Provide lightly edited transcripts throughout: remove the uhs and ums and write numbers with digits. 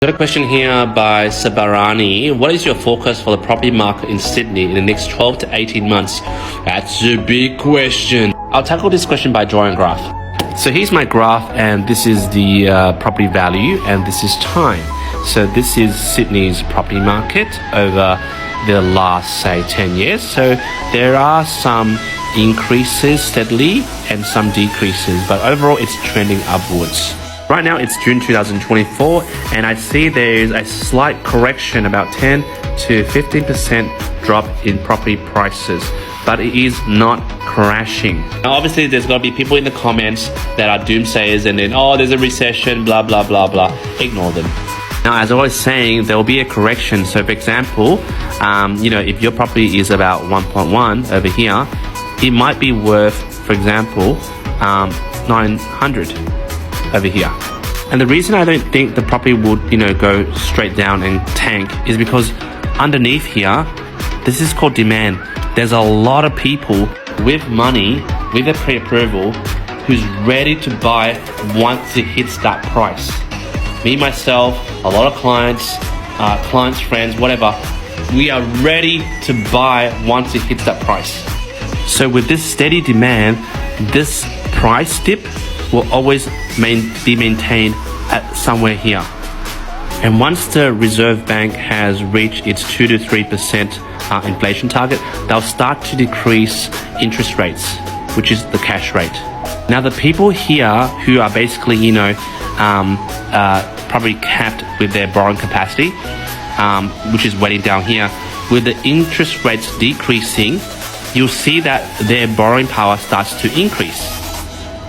Got a question here by Sabarani. What is your forecast for the property market in Sydney in the next 12 to 18 months? That's a big question. I'll tackle this question by drawing a graph. So here's my graph, and this is the property value, and this is time. So this is Sydney's property market over the last, say, 10 years. So there are some increases steadily and some decreases, but overall it's trending upwards. Right now it's June 2024, and I see there's a slight correction, about 10 to 15% drop in property prices, but it is not crashing. Now obviously there's got to be people in the comments that are doomsayers and then, oh, there's a recession, blah, blah, blah, blah. Ignore them. Now, as I was saying, there will be a correction. So for example, if your property is about 1.1 over here, it might be worth, for example, 900 over here. And the reason I don't think the property would, go straight down and tank is because underneath here, this is called demand. There's a lot of people with money, with a pre-approval, who's ready to buy once it hits that price. Me, myself, a lot of clients, friends, whatever, we are ready to buy once it hits that price. So with this steady demand, this price dip will always be maintained at somewhere here. And once the Reserve Bank has reached its 2 to 3% inflation target, they'll start to decrease interest rates, which is the cash rate. Now the people here who are basically, probably capped with their borrowing capacity, which is waiting down here, with the interest rates decreasing, you'll see that their borrowing power starts to increase.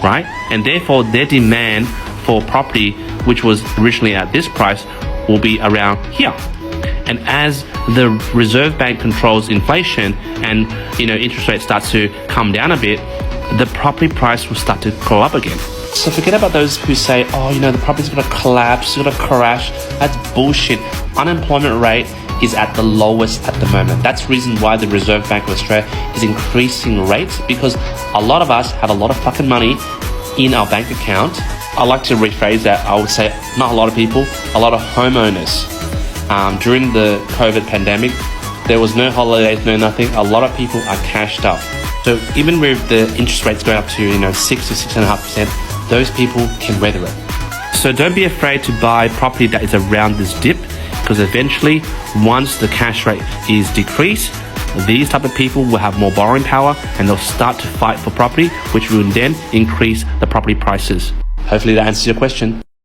Right? And therefore their demand for property, which was originally at this price, will be around here. And as the Reserve Bank controls inflation and interest rates start to come down a bit, the property price will start to go up again. So forget about those who say, the property's gonna collapse, it's gonna crash. That's bullshit. Unemployment rate is at the lowest at the moment. That's the reason why the Reserve Bank of Australia is increasing rates, because a lot of us have a lot of fucking money in our bank account. I like to rephrase that. I would say not a lot of people, a lot of homeowners. During the COVID pandemic, there was no holidays, no nothing. A lot of people are cashed up. So even with the interest rates going up to 6 to 6.5%, those people can weather it. So don't be afraid to buy property that is around this dip, because eventually, once the cash rate is decreased, these type of people will have more borrowing power and they'll start to fight for property, which will then increase the property prices. Hopefully that answers your question.